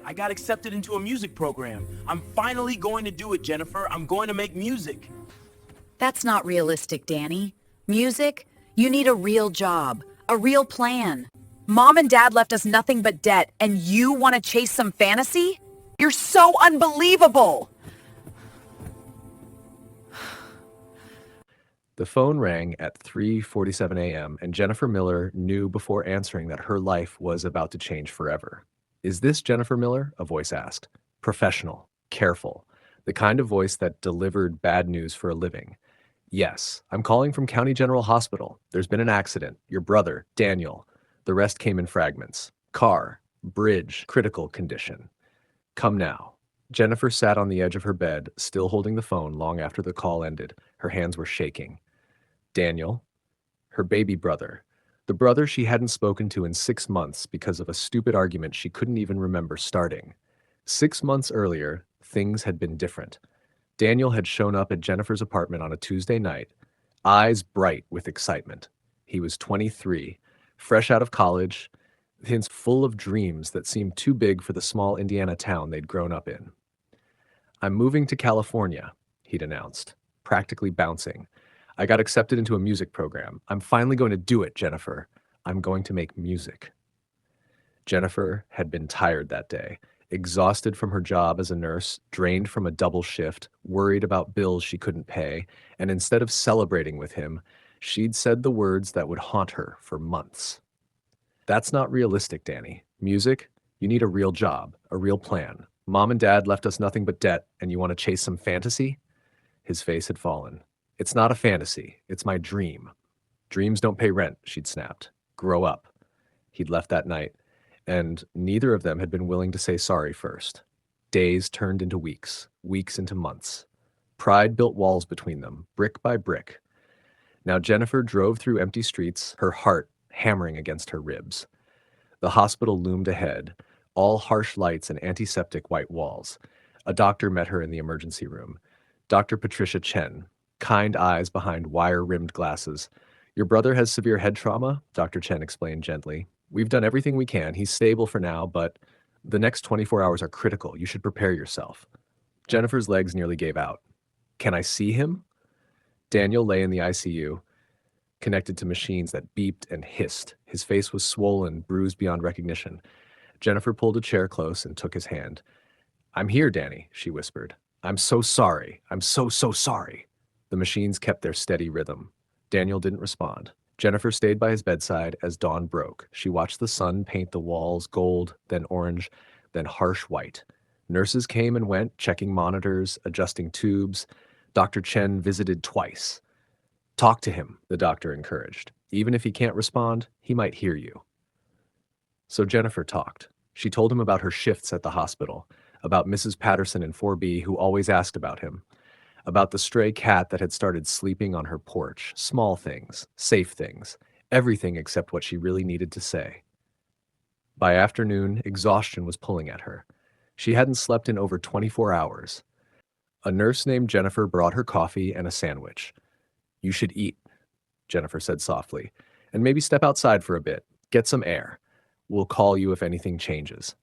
I got accepted into a music program. I'm finally going to do it, Jennifer. I'm going to make music. That's not realistic, Danny. Music? You need a real job, a real plan. Mom and Dad left us nothing but debt, and you want to chase some fantasy? You're so unbelievable! The phone rang at 3:47 a.m., and Jennifer Miller knew before answering that her life was about to change forever. "Is this Jennifer Miller?" a voice asked. Professional, careful, the kind of voice that delivered bad news for a living. "Yes, I'm calling from County General Hospital. There's been an accident. Your brother, Daniel." The rest came in fragments. "Car, bridge, critical condition. Come now." Jennifer sat on the edge of her bed, still holding the phone long after the call ended. Her hands were shaking. Daniel, her baby brother, the brother she hadn't spoken to in 6 months because of a stupid argument she couldn't even remember starting. 6 months earlier, things had been different. Daniel had shown up at Jennifer's apartment on a Tuesday night, eyes bright with excitement. He was 23, fresh out of college, hints full of dreams that seemed too big for the small Indiana town they'd grown up in. "I'm moving to California," he'd announced, practically bouncing. "I got accepted into a music program. I'm finally going to do it, Jennifer. I'm going to make music." Jennifer had been tired that day, exhausted from her job as a nurse, drained from a double shift, worried about bills she couldn't pay, and instead of celebrating with him, she'd said the words that would haunt her for months. "That's not realistic, Danny. Music? You need a real job, a real plan. Mom and Dad left us nothing but debt, and you want to chase some fantasy?" His face had fallen. "It's not a fantasy. It's my dream." "Dreams don't pay rent," she'd snapped. "Grow up." He'd left that night, and neither of them had been willing to say sorry first. Days turned into weeks, weeks into months. Pride built walls between them, brick by brick. Now Jennifer drove through empty streets, her heart hammering against her ribs. The hospital loomed ahead, all harsh lights and antiseptic white walls. A doctor met her in the emergency room. Dr. Patricia Chen, kind eyes behind wire-rimmed glasses. "Your brother has severe head trauma," Dr. Chen explained gently. "We've done everything we can. He's stable for now, but the next 24 hours are critical. You should prepare yourself." Jennifer's legs nearly gave out. "Can I see him?" Daniel lay in the ICU, connected to machines that beeped and hissed. His face was swollen, bruised beyond recognition. Jennifer pulled a chair close and took his hand. "I'm here, Danny," she whispered. "I'm so sorry. I'm so sorry." The machines kept their steady rhythm. Daniel didn't respond. Jennifer stayed by his bedside as dawn broke. She watched the sun paint the walls gold, then orange, then harsh white. Nurses came and went, checking monitors, adjusting tubes. Dr. Chen visited twice. "Talk to him," the doctor encouraged. "Even if he can't respond, he might hear you." So Jennifer talked. She told him about her shifts at the hospital, about Mrs. Patterson in 4B who always asked about him, about the stray cat that had started sleeping on her porch, small things, safe things, everything except what she really needed to say. By afternoon, exhaustion was pulling at her. She hadn't slept in over 24 hours. A nurse named Jennifer brought her coffee and a sandwich. "You should eat," Jennifer said softly, "and maybe step outside for a bit, get some air. We'll call you if anything changes."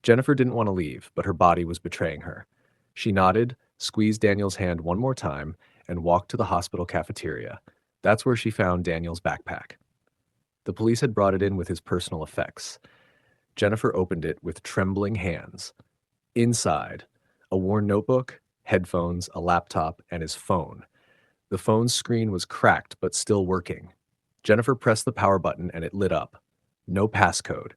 Jennifer didn't want to leave, but her body was betraying her. She nodded, squeezed Daniel's hand one more time, and walked to the hospital cafeteria. That's where she found Daniel's backpack. The police had brought it in with his personal effects. Jennifer opened it with trembling hands. Inside, a worn notebook, headphones, a laptop, and his phone. The phone's screen was cracked but still working. Jennifer pressed the power button and it lit up. No passcode.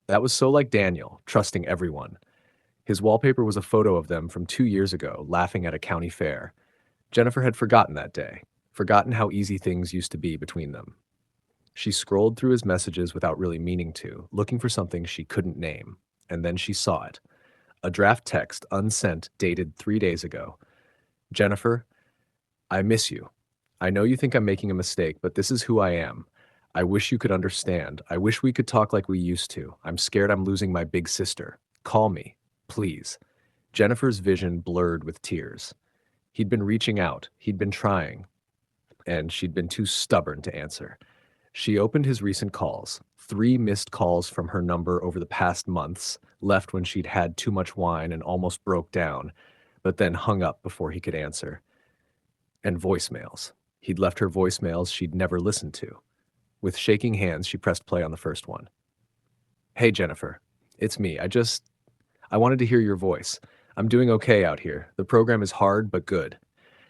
That was so like Daniel, trusting everyone. His wallpaper was a photo of them from 2 years ago, laughing at a county fair. Jennifer had forgotten that day, forgotten how easy things used to be between them. She scrolled through his messages without really meaning to, looking for something she couldn't name. And then she saw it. A draft text, unsent, dated 3 days ago. "Jennifer, I miss you. I know you think I'm making a mistake, but this is who I am. I wish you could understand. I wish we could talk like we used to. I'm scared I'm losing my big sister. Call me, please." Jennifer's vision blurred with tears. He'd been reaching out. He'd been trying. And she'd been too stubborn to answer. She opened his recent calls. 3 missed calls from her number over the past months, left when she'd had too much wine and almost broke down, but then hung up before he could answer. And voicemails. He'd left her voicemails she'd never listened to. With shaking hands, she pressed play on the first one. "Hey, Jennifer. It's me. I wanted to hear your voice. I'm doing okay out here. The program is hard but good.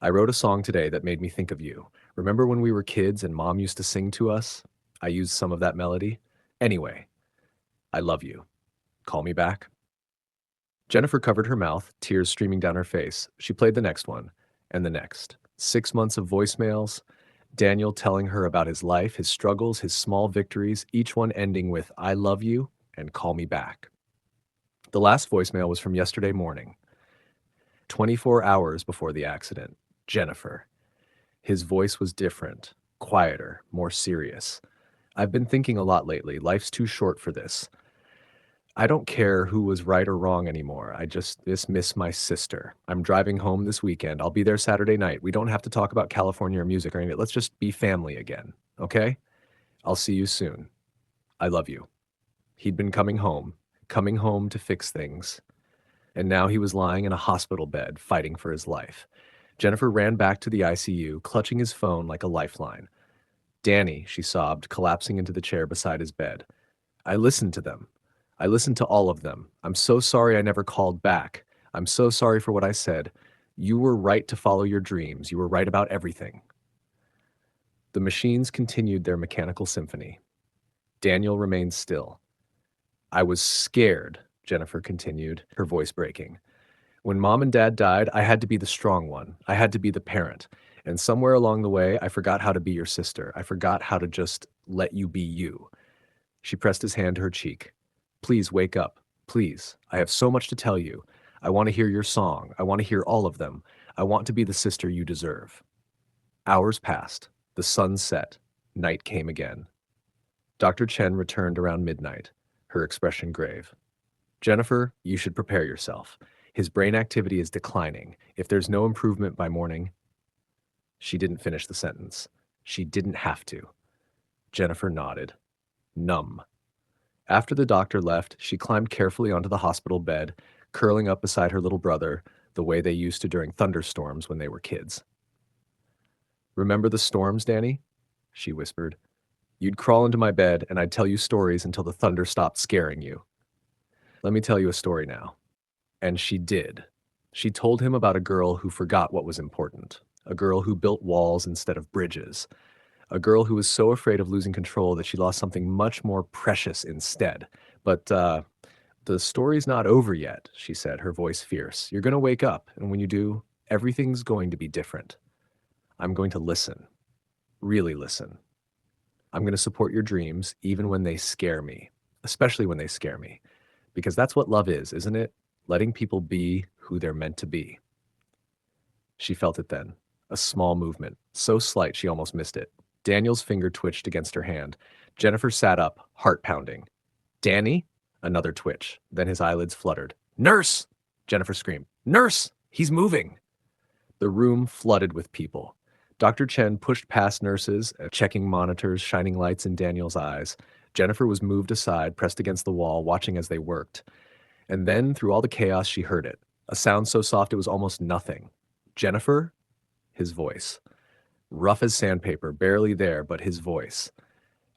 I wrote a song today that made me think of you. Remember when we were kids and Mom used to sing to us? I used some of that melody. Anyway, I love you. Call me back." Jennifer covered her mouth, tears streaming down her face. She played the next one, and the next. 6 months of voicemails, Daniel telling her about his life, his struggles, his small victories, each one ending with "I love you" and "call me back." The last voicemail was from yesterday morning, 24 hours before the accident. Jennifer. His voice was different, quieter, more serious. "I've been thinking a lot lately. Life's too short for this. I don't care who was right or wrong anymore. I just miss my sister. I'm driving home this weekend. I'll be there Saturday night. We don't have to talk about California or music or anything. Let's just be family again, okay? I'll see you soon. I love you." He'd been coming home to fix things, and now he was lying in a hospital bed, fighting for his life. Jennifer ran back to the ICU, clutching his phone like a lifeline. "Danny," she sobbed, collapsing into the chair beside his bed. "I listened to them. I listened to all of them. I'm so sorry I never called back. I'm so sorry for what I said. You were right to follow your dreams. You were right about everything." The machines continued their mechanical symphony. Daniel remained still. "I was scared," Jennifer continued, her voice breaking. "When Mom and Dad died, I had to be the strong one. I had to be the parent. And somewhere along the way, I forgot how to be your sister. I forgot how to just let you be you." She pressed his hand to her cheek. "Please wake up. Please. I have so much to tell you. I want to hear your song. I want to hear all of them. I want to be the sister you deserve." Hours passed. The sun set. Night came again. Dr. Chen returned around midnight, her expression grave. "Jennifer, you should prepare yourself. His brain activity is declining. If there's no improvement by morning..." She didn't finish the sentence. She didn't have to. Jennifer nodded, numb. After the doctor left, she climbed carefully onto the hospital bed, curling up beside her little brother, the way they used to during thunderstorms when they were kids. "Remember the storms, Danny?" she whispered. "You'd crawl into my bed and I'd tell you stories until the thunder stopped scaring you. Let me tell you a story now." And she did. She told him about a girl who forgot what was important, a girl who built walls instead of bridges, a girl who was so afraid of losing control that she lost something much more precious instead. But the story's not over yet," she said, her voice fierce. "You're going to wake up, and when you do, everything's going to be different. I'm going to listen, really listen. I'm going to support your dreams, even when they scare me, especially when they scare me, because that's what love is, isn't it? Letting people be who they're meant to be." She felt it then, a small movement, so slight she almost missed it. Daniel's finger twitched against her hand. Jennifer sat up, heart pounding. "Danny?" Another twitch. Then his eyelids fluttered. "Nurse!" Jennifer screamed. "Nurse! He's moving!" The room flooded with people. Dr. Chen pushed past nurses, checking monitors, shining lights in Daniel's eyes. Jennifer was moved aside, pressed against the wall, watching as they worked. And then, through all the chaos, she heard it. A sound so soft it was almost nothing. "Jennifer?" His voice. Rough as sandpaper, barely there, but his voice.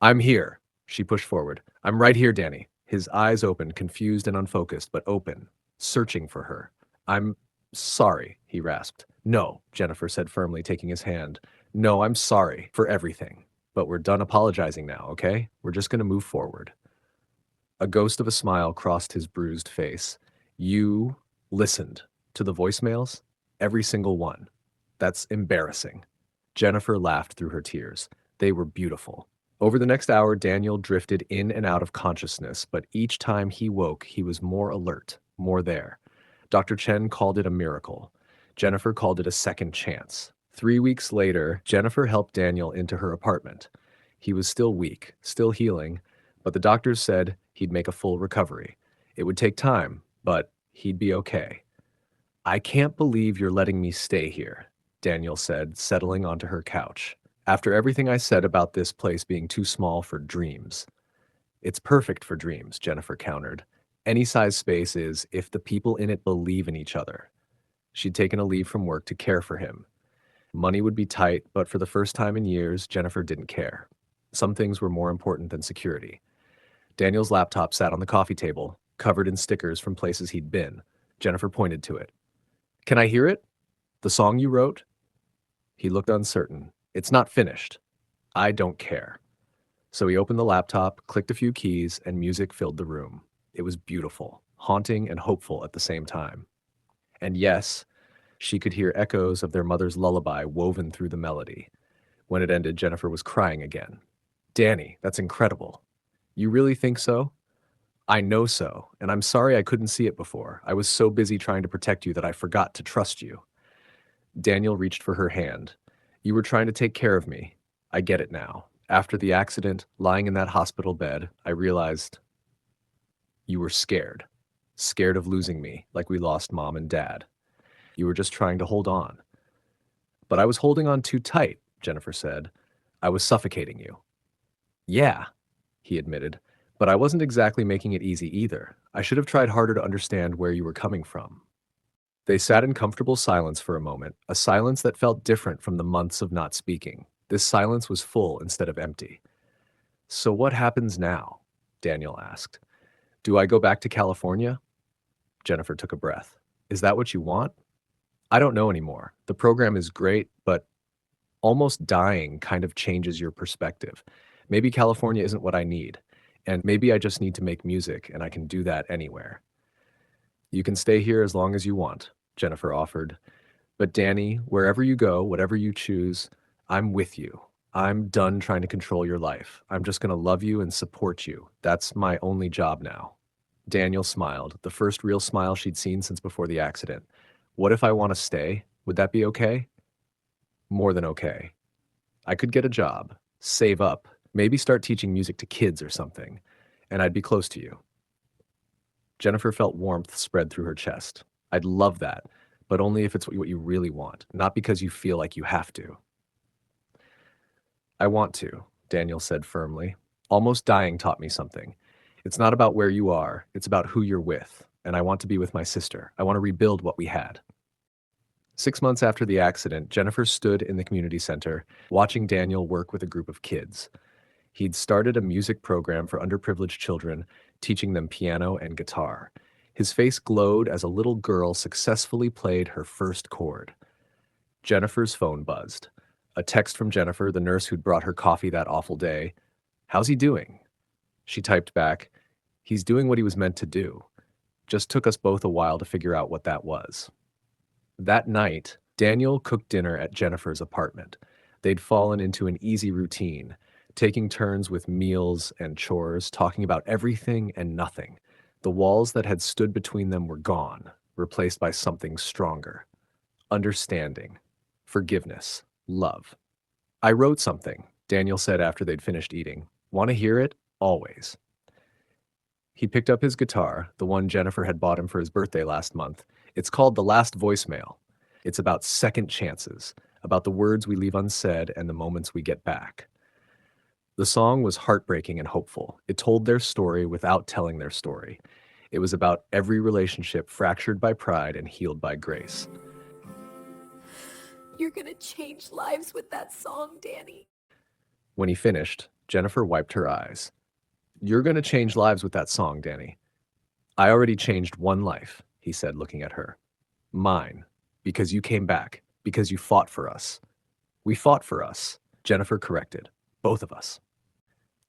"I'm here." She pushed forward. "I'm right here, Danny." His eyes opened, confused and unfocused, but open, searching for her. "I'm sorry," he rasped. "No," Jennifer said firmly, taking his hand. "No, I'm sorry for everything. But we're done apologizing now, okay? We're just going to move forward." A ghost of a smile crossed his bruised face. "You listened to the voicemails? Every single one. That's embarrassing." Jennifer laughed through her tears. They were beautiful. Over the next hour, Daniel drifted in and out of consciousness, but each time he woke, he was more alert, more there. Dr. Chen called it a miracle. Jennifer called it a second chance. 3 weeks later, Jennifer helped Daniel into her apartment. He was still weak, still healing, but the doctors said he'd make a full recovery. It would take time, but he'd be okay. "I can't believe you're letting me stay here," Daniel said, settling onto her couch. "After everything I said about this place being too small for dreams." "It's perfect for dreams," Jennifer countered. Any size space is if the people in it believe in each other. She'd taken a leave from work to care for him. Money would be tight, but for the first time in years, Jennifer didn't care. Some things were more important than security. Daniel's laptop sat on the coffee table, covered in stickers from places he'd been. Jennifer pointed to it. "Can I hear it? The song you wrote?" He looked uncertain. "It's not finished." "I don't care." So he opened the laptop, clicked a few keys, and music filled the room. It was beautiful, haunting and hopeful at the same time. And yes, she could hear echoes of their mother's lullaby woven through the melody. When it ended, Jennifer was crying again. "Danny, that's incredible." "You really think so?" "I know so, and I'm sorry I couldn't see it before. I was so busy trying to protect you that I forgot to trust you." Daniel reached for her hand. "You were trying to take care of me. I get it now. After the accident, lying in that hospital bed, I realized you were scared. Scared of losing me, like we lost Mom and Dad. You were just trying to hold on." "But I was holding on too tight," Jennifer said. "I was suffocating you." "Yeah," he admitted, "but I wasn't exactly making it easy either. I should have tried harder to understand where you were coming from." They sat in comfortable silence for a moment, a silence that felt different from the months of not speaking. This silence was full instead of empty. "So what happens now?" Daniel asked. "Do I go back to California?" Jennifer took a breath. "Is that what you want?" "I don't know anymore. The program is great, but almost dying kind of changes your perspective. Maybe California isn't what I need, and maybe I just need to make music, and I can do that anywhere." "You can stay here as long as you want," Jennifer offered. "But Danny, wherever you go, whatever you choose, I'm with you. I'm done trying to control your life. I'm just going to love you and support you. That's my only job now." Daniel smiled, the first real smile she'd seen since before the accident. "What if I want to stay? Would that be okay?" "More than okay. I could get a job, save up, maybe start teaching music to kids or something, and I'd be close to you." Jennifer felt warmth spread through her chest. "I'd love that, but only if it's what you really want, not because you feel like you have to." "I want to," Daniel said firmly. "Almost dying taught me something. It's not about where you are, it's about who you're with, and I want to be with my sister. I want to rebuild what we had." 6 months after the accident, Jennifer stood in the community center, watching Daniel work with a group of kids. He'd started a music program for underprivileged children, teaching them piano and guitar. His face glowed as a little girl successfully played her first chord. Jennifer's phone buzzed. A text from Jennifer, the nurse who'd brought her coffee that awful day. "How's he doing?" She typed back, "He's doing what he was meant to do. Just took us both a while to figure out what that was." That night, Daniel cooked dinner at Jennifer's apartment. They'd fallen into an easy routine, taking turns with meals and chores, talking about everything and nothing. The walls that had stood between them were gone, replaced by something stronger. Understanding, forgiveness, love. "I wrote something," Daniel said after they'd finished eating. "Want to hear it? Always." He picked up his guitar, the one Jennifer had bought him for his birthday last month. It's called The Last Voicemail. It's about second chances, about the words we leave unsaid and the moments we get back. The song was heartbreaking and hopeful. It told their story without telling their story. It was about every relationship fractured by pride and healed by grace. You're gonna change lives with that song, Danny. When he finished, Jennifer wiped her eyes. "You're going to change lives with that song, Danny." "I already changed one life," he said, looking at her. "Mine. Because you came back. Because you fought for us." "We fought for us," Jennifer corrected. "Both of us."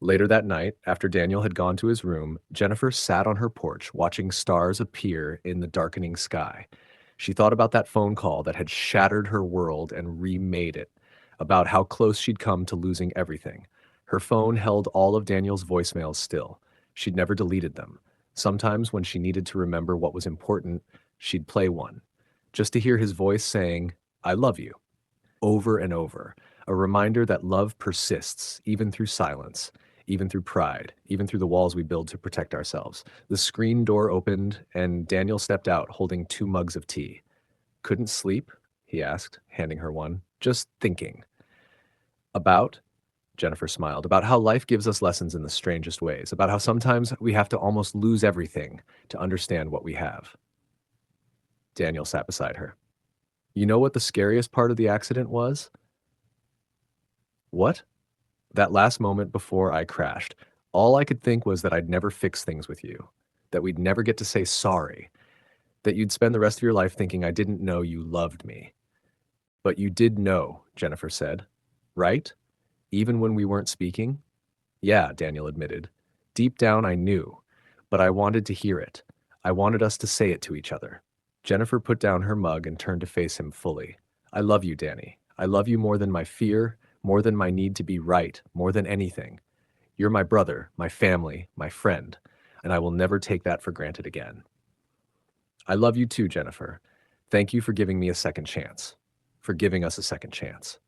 Later that night, after Daniel had gone to his room, Jennifer sat on her porch watching stars appear in the darkening sky. She thought about that phone call that had shattered her world and remade it, about how close she'd come to losing everything. Her phone held all of Daniel's voicemails still. She'd never deleted them. Sometimes when she needed to remember what was important, she'd play one, just to hear his voice saying, "I love you," over and over, a reminder that love persists, even through silence, even through pride, even through the walls we build to protect ourselves. The screen door opened, and Daniel stepped out holding 2 mugs of tea. "Couldn't sleep?" he asked, handing her one. "Just thinking." "About?" Jennifer smiled, about how life gives us lessons in the strangest ways, about how sometimes we have to almost lose everything to understand what we have. Daniel sat beside her. You know what the scariest part of the accident was? What? That last moment before I crashed. All I could think was that I'd never fix things with you, that we'd never get to say sorry, that you'd spend the rest of your life thinking I didn't know you loved me. But you did know, Jennifer said. Right? Even when we weren't speaking? Yeah, Daniel admitted. Deep down I knew, but I wanted to hear it. I wanted us to say it to each other. Jennifer put down her mug and turned to face him fully. I love you, Danny. I love you more than my fear, more than my need to be right, more than anything. You're my brother, my family, my friend, and I will never take that for granted again. I love you too, Jennifer. Thank you for giving me a second chance, for giving us a second chance.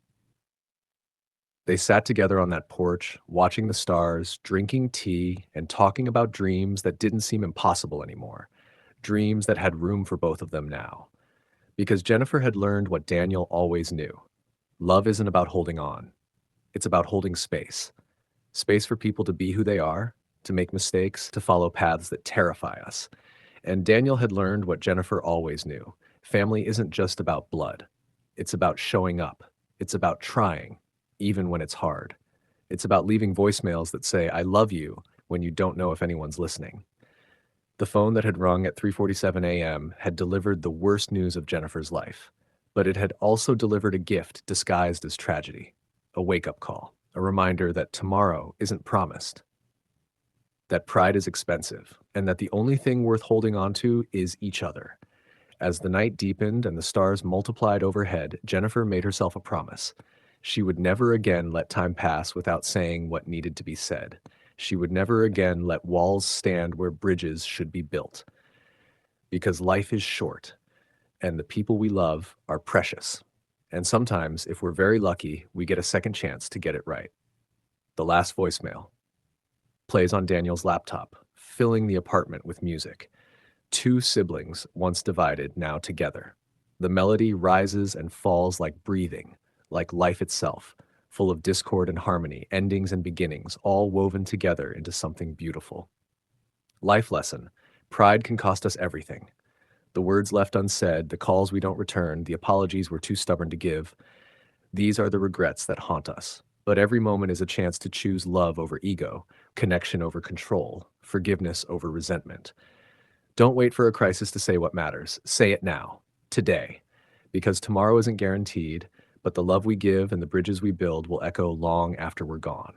They sat together on that porch, watching the stars, drinking tea, and talking about dreams that didn't seem impossible anymore, dreams that had room for both of them now. Because Jennifer had learned what Daniel always knew. Love isn't about holding on. It's about holding space. Space for people to be who they are, to make mistakes, to follow paths that terrify us. And Daniel had learned what Jennifer always knew. Family isn't just about blood. It's about showing up. It's about trying, even when it's hard. It's about leaving voicemails that say, I love you, when you don't know if anyone's listening. The phone that had rung at 3:47 a.m. had delivered the worst news of Jennifer's life, but it had also delivered a gift disguised as tragedy, a wake-up call, a reminder that tomorrow isn't promised, that pride is expensive, and that the only thing worth holding on to is each other. As the night deepened and the stars multiplied overhead, Jennifer made herself a promise. She would never again let time pass without saying what needed to be said. She would never again let walls stand where bridges should be built. Because life is short, and the people we love are precious. And sometimes, if we're very lucky, we get a second chance to get it right. The last voicemail plays on Daniel's laptop, filling the apartment with music. Two siblings, once divided, now together. The melody rises and falls like breathing, like life itself, full of discord and harmony, endings and beginnings, all woven together into something beautiful. Life lesson: pride can cost us everything. The words left unsaid, the calls we don't return, the apologies we're too stubborn to give. These are the regrets that haunt us. But every moment is a chance to choose love over ego, connection over control, forgiveness over resentment. Don't wait for a crisis to say what matters. Say it now, today, because tomorrow isn't guaranteed, but the love we give and the bridges we build will echo long after we're gone.